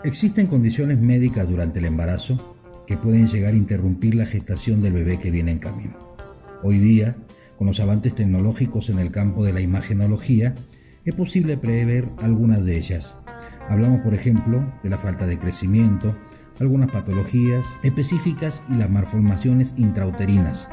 Existen condiciones médicas durante el embarazo que pueden llegar a interrumpir la gestación del bebé que viene en camino. Hoy día, con los avances tecnológicos en el campo de la imagenología, es posible prever algunas de ellas. Hablamos, por ejemplo, de la falta de crecimiento, algunas patologías específicas y las malformaciones intrauterinas,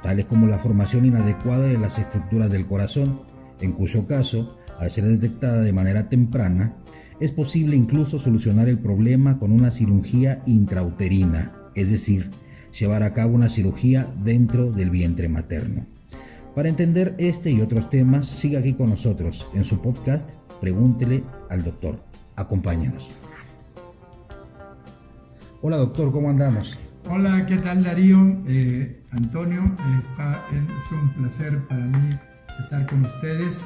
tales como la formación inadecuada de las estructuras del corazón, en cuyo caso, al ser detectada de manera temprana, es posible incluso solucionar el problema con una cirugía intrauterina, es decir, llevar a cabo una cirugía dentro del vientre materno. Para entender este y otros temas, siga aquí con nosotros en su podcast Pregúntele al Doctor. Acompáñenos. Hola doctor, ¿cómo andamos? Hola, ¿qué tal Darío? Antonio, es un placer para mí estar con ustedes.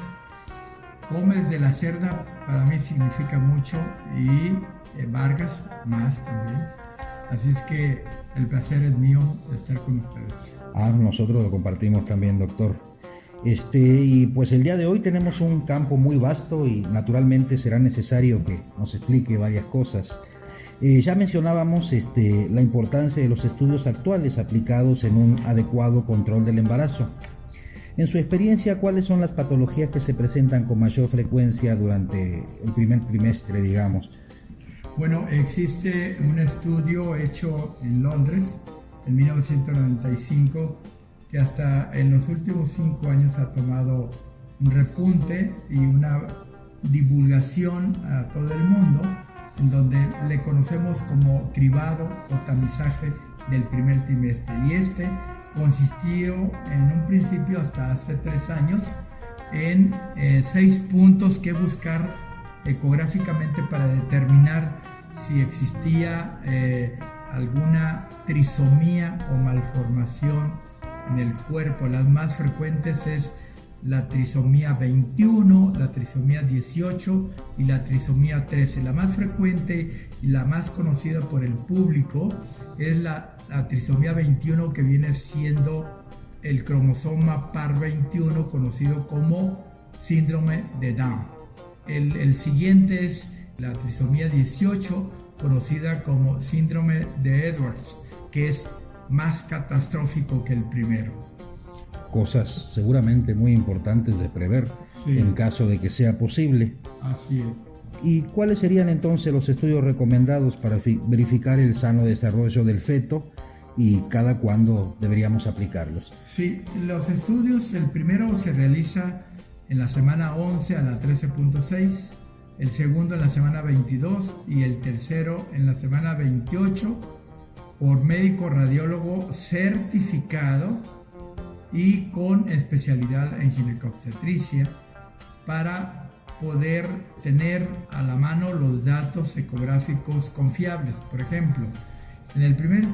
Gómez de la Cerda para mí significa mucho y Vargas más también. Así es que el placer es mío estar con ustedes. Nosotros lo compartimos también, doctor. Y pues el día de hoy tenemos un campo muy vasto y naturalmente será necesario que nos explique varias cosas. Ya mencionábamos la importancia de los estudios actuales aplicados en un adecuado control del embarazo. En su experiencia, ¿cuáles son las patologías que se presentan con mayor frecuencia durante el primer trimestre, digamos? Bueno, existe un estudio hecho en Londres en 1995 que hasta en los últimos 5 años ha tomado un repunte y una divulgación a todo el mundo, en donde le conocemos como cribado o tamizaje del primer trimestre. Y consistió en un principio hasta hace 3 años en 6 puntos que buscar ecográficamente para determinar si existía alguna trisomía o malformación en el cuerpo. Las más frecuentes es la trisomía 21, la trisomía 18 y la trisomía 13. La más frecuente y la más conocida por el público es la trisomía 21, que viene siendo el cromosoma par 21, conocido como síndrome de Down. El siguiente es la trisomía 18, conocida como síndrome de Edwards, que es más catastrófico que el primero. Cosas seguramente muy importantes de prever, sí, en caso de que sea posible. Así es. ¿Y cuáles serían entonces los estudios recomendados para verificar el sano desarrollo del feto y cada cuándo deberíamos aplicarlos? Sí, los estudios, el primero se realiza en la semana 11 a la 13.6, el segundo en la semana 22 y el tercero en la semana 28 por médico radiólogo certificado y con especialidad en ginecobstetricia, para poder tener a la mano los datos ecográficos confiables. Por ejemplo, en el primer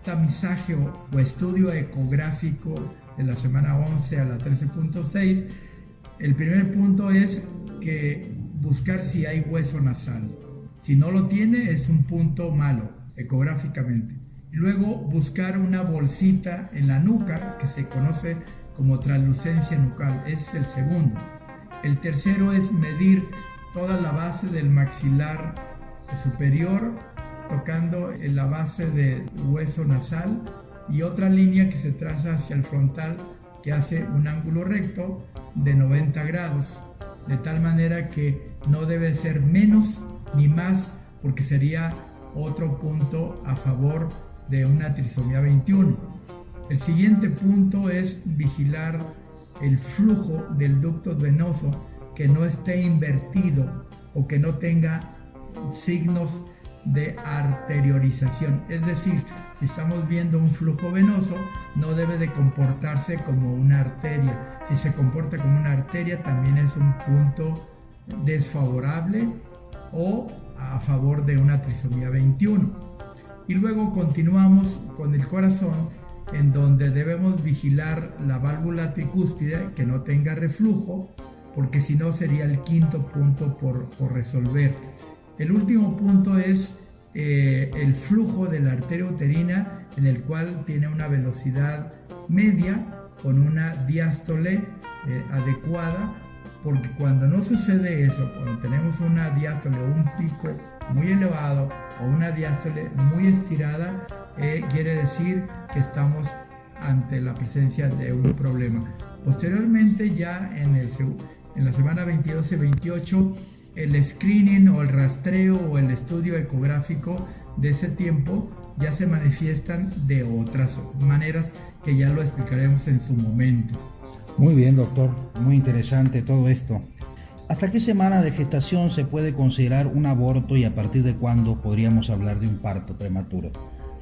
tamizaje o estudio ecográfico de la semana 11 a la 13.6, el primer punto es que buscar si hay hueso nasal. Si no lo tiene, es un punto malo ecográficamente. Y luego buscar una bolsita en la nuca, que se conoce como translucencia nucal, es el segundo. El tercero es medir toda la base del maxilar superior, tocando en la base del hueso nasal, y otra línea que se traza hacia el frontal, que hace un ángulo recto de 90 grados, de tal manera que no debe ser menos ni más, porque sería otro punto a favor de una trisomía 21. El siguiente punto es vigilar el flujo del ducto venoso, que no esté invertido o que no tenga signos de arteriorización. Es decir, si estamos viendo un flujo venoso, no debe de comportarse como una arteria. Si se comporta como una arteria, también es un punto desfavorable o a favor de una trisomía 21. Y luego continuamos con el corazón, en donde debemos vigilar la válvula tricúspide, que no tenga reflujo, porque si no sería el quinto punto por resolver. El último punto es el flujo de la arteria uterina, en el cual tiene una velocidad media con una diástole adecuada, porque cuando no sucede eso, cuando tenemos una diástole o un pico muy elevado o una diástole muy estirada, quiere decir que estamos ante la presencia de un problema. Posteriormente, ya en la semana 22 y 28, el screening o el rastreo o el estudio ecográfico de ese tiempo ya se manifiestan de otras maneras que ya lo explicaremos en su momento. Muy bien, doctor, muy interesante todo esto. ¿Hasta qué semana de gestación se puede considerar un aborto y a partir de cuándo podríamos hablar de un parto prematuro?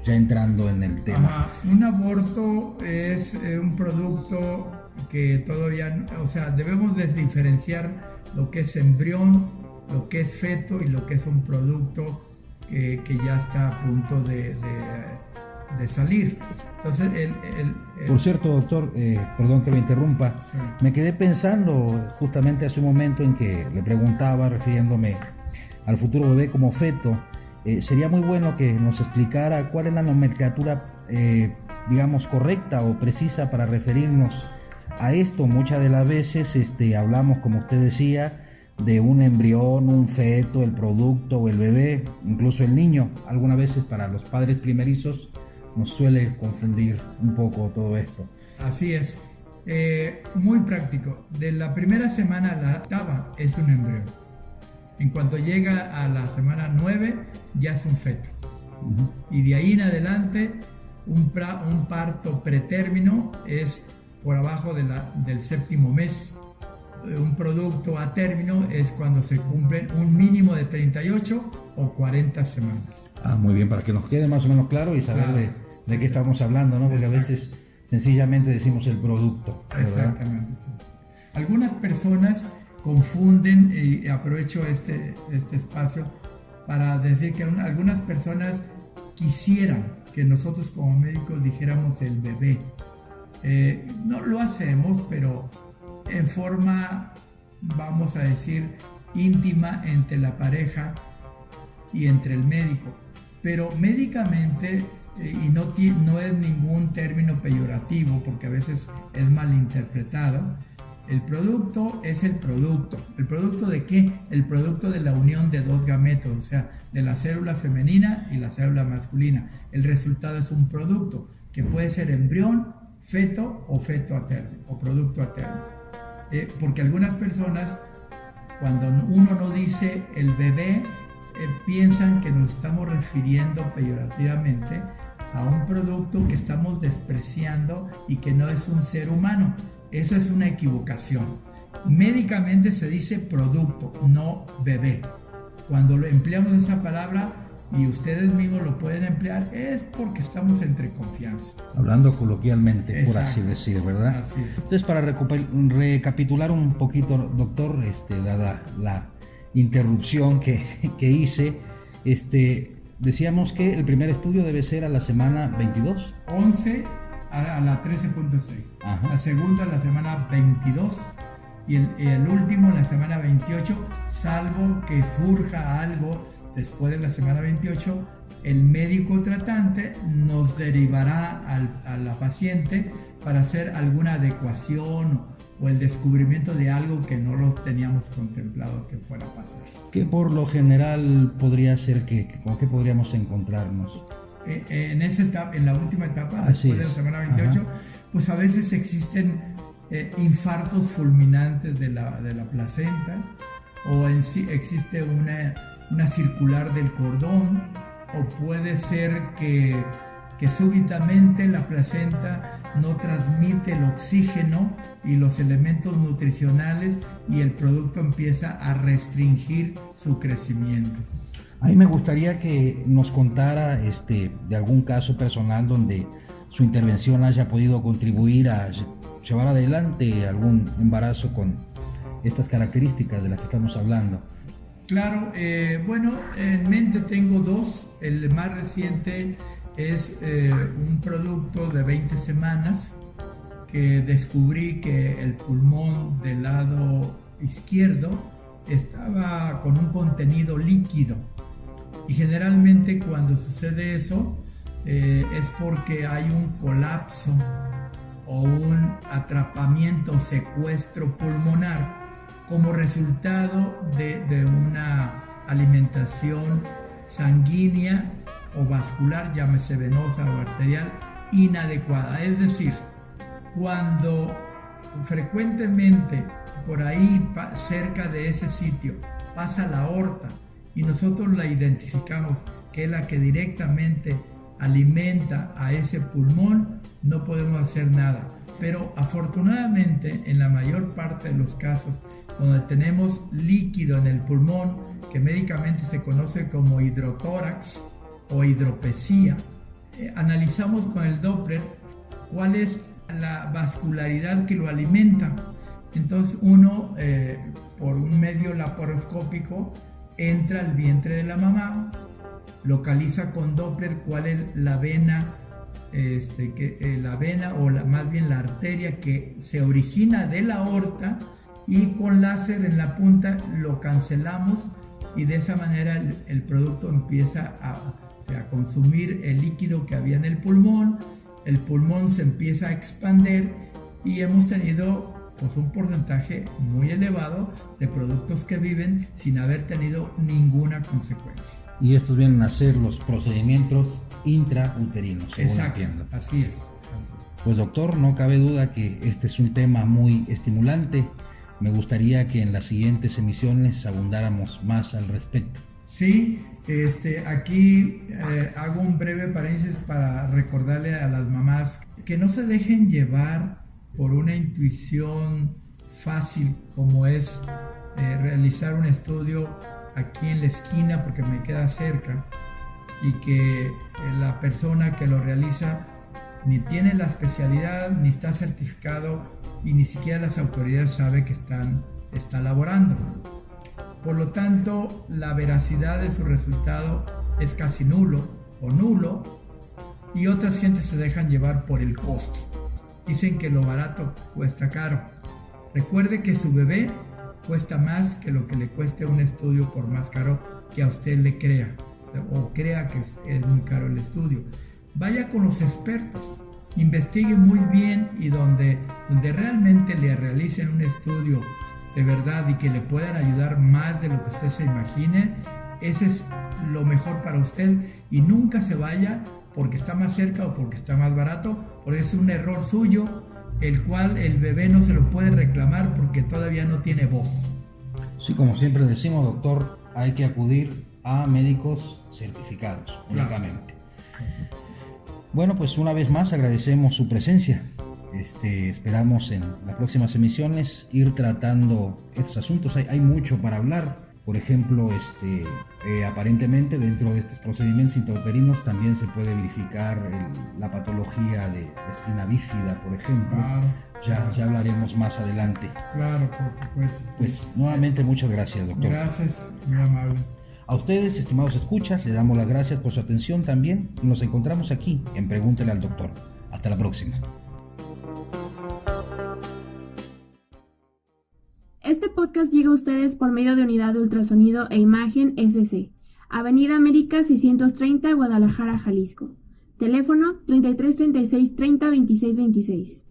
Ya entrando en el tema. Un aborto es un producto que todavía, o sea, debemos diferenciar lo que es embrión, lo que es feto y lo que es un producto que ya está a punto de salir. Entonces, Por cierto, doctor, perdón que lo interrumpa, sí. Me quedé pensando justamente hace un momento en que le preguntaba, refiriéndome al futuro bebé como feto, sería muy bueno que nos explicara cuál es la nomenclatura, digamos, correcta o precisa para referirnos a esto. Muchas de las veces hablamos, como usted decía, de un embrión, un feto, el producto o el bebé, incluso el niño. Algunas veces para los padres primerizos nos suele confundir un poco todo esto. Así es, muy práctico. De la primera semana a la octava es un embrión. En cuanto llega a la semana 9 ya es un feto. Y de ahí en adelante un parto pretérmino es por abajo del séptimo mes. Un producto a término es cuando se cumplen un mínimo de 38 o 40 semanas. Muy bien, para que nos quede más o menos claro y saber de qué estamos hablando, ¿no? Porque a veces sencillamente decimos el producto, ¿verdad? Exactamente. Sí. Algunas personas confunden, y aprovecho este espacio para decir que algunas personas quisieran que nosotros como médicos dijéramos el bebé. No lo hacemos, pero en forma, vamos a decir, íntima entre la pareja y entre el médico. Pero médicamente, y no es ningún término peyorativo, porque a veces es malinterpretado, el producto es el producto. ¿El producto de qué? El producto de la unión de dos gametos, o sea, de la célula femenina y la célula masculina. El resultado es un producto, que puede ser embrión, feto o feto a término, o producto a término. Porque algunas personas, cuando uno no dice el bebé, piensan que nos estamos refiriendo peyorativamente a un producto que estamos despreciando y que no es un ser humano. Esa es una equivocación. Médicamente se dice producto, no bebé. Cuando lo empleamos esa palabra, y ustedes mismos lo pueden emplear, es porque estamos entre confianza. Hablando coloquialmente, por así decir, ¿verdad? Así es. Entonces, para recapitular un poquito, doctor, dada la interrupción que hice, decíamos que el primer estudio debe ser a la semana 22. 11 a la 13.6. La segunda a la semana 22 y el último en la semana 28, salvo que surja algo después de la semana 28, el médico tratante nos derivará a la paciente para hacer alguna adecuación o el descubrimiento de algo que no lo teníamos contemplado que fuera a pasar. ¿Qué por lo general podría ser con qué podríamos encontrarnos? En esa etapa, en la última etapa, después de la semana 28, pues a veces existen infartos fulminantes de la placenta, o existe una circular del cordón, o puede ser que súbitamente la placenta no transmite el oxígeno y los elementos nutricionales y el producto empieza a restringir su crecimiento. A mí me gustaría que nos contara de algún caso personal donde su intervención haya podido contribuir a llevar adelante algún embarazo con estas características de las que estamos hablando. Claro, bueno, en mente tengo dos. El más reciente es un producto de 20 semanas que descubrí que el pulmón del lado izquierdo estaba con un contenido líquido. Y generalmente cuando sucede eso es porque hay un colapso o un atrapamiento, secuestro pulmonar como resultado de una alimentación sanguínea o vascular, llámese venosa o arterial, inadecuada. Es decir, cuando frecuentemente por ahí cerca de ese sitio pasa la aorta y nosotros la identificamos que es la que directamente alimenta a ese pulmón, no podemos hacer nada. Pero afortunadamente en la mayor parte de los casos donde tenemos líquido en el pulmón, que médicamente se conoce como hidrotórax o hidropesía, analizamos con el Doppler cuál es la vascularidad que lo alimenta. Entonces uno por un medio laparoscópico entra al vientre de la mamá, localiza con Doppler cuál es la vena, la vena o más bien la arteria que se origina de la aorta, y con láser en la punta lo cancelamos y de esa manera el producto empieza a consumir el líquido que había en el pulmón se empieza a expandir y hemos tenido pues un porcentaje muy elevado de productos que viven sin haber tenido ninguna consecuencia. Y estos vienen a ser los procedimientos intrauterinos, según Exacto, entiendo. así es. Pues doctor, no cabe duda que este es un tema muy estimulante. Me gustaría que en las siguientes emisiones abundáramos más al respecto. Sí, aquí hago un breve paréntesis para recordarle a las mamás que no se dejen llevar por una intuición fácil como es realizar un estudio aquí en la esquina porque me queda cerca, y que la persona que lo realiza ni tiene la especialidad, ni está certificado y ni siquiera las autoridades saben que está laborando. Por lo tanto, la veracidad de su resultado es casi nulo, y otras gentes se dejan llevar por el costo. Dicen que lo barato cuesta caro. Recuerde que su bebé cuesta más que lo que le cueste un estudio, por más caro que a usted le crea, o crea que es muy caro el estudio. Vaya con los expertos, investigue muy bien, y donde realmente le realicen un estudio de verdad y que le puedan ayudar más de lo que usted se imagine, ese es lo mejor para usted, y nunca se vaya porque está más cerca o porque está más barato, porque es un error suyo, el cual el bebé no se lo puede reclamar porque todavía no tiene voz. Sí, como siempre decimos, doctor, hay que acudir a médicos certificados únicamente. Bueno, pues una vez más agradecemos su presencia. Esperamos en las próximas emisiones ir tratando estos asuntos. Hay mucho para hablar. Por ejemplo, aparentemente dentro de estos procedimientos intrauterinos también se puede verificar la patología de espina bífida, por ejemplo. Claro, ya hablaremos más adelante. Claro, por supuesto. Pues nuevamente muchas gracias, doctor. Gracias, muy amable. A ustedes, estimados escuchas, les damos las gracias por su atención también, y nos encontramos aquí en Pregúntele al Doctor. Hasta la próxima. Este podcast llega a ustedes por medio de Unidad de Ultrasonido e Imagen SC, Avenida América 630, Guadalajara, Jalisco. Teléfono 33 36 30 26 26.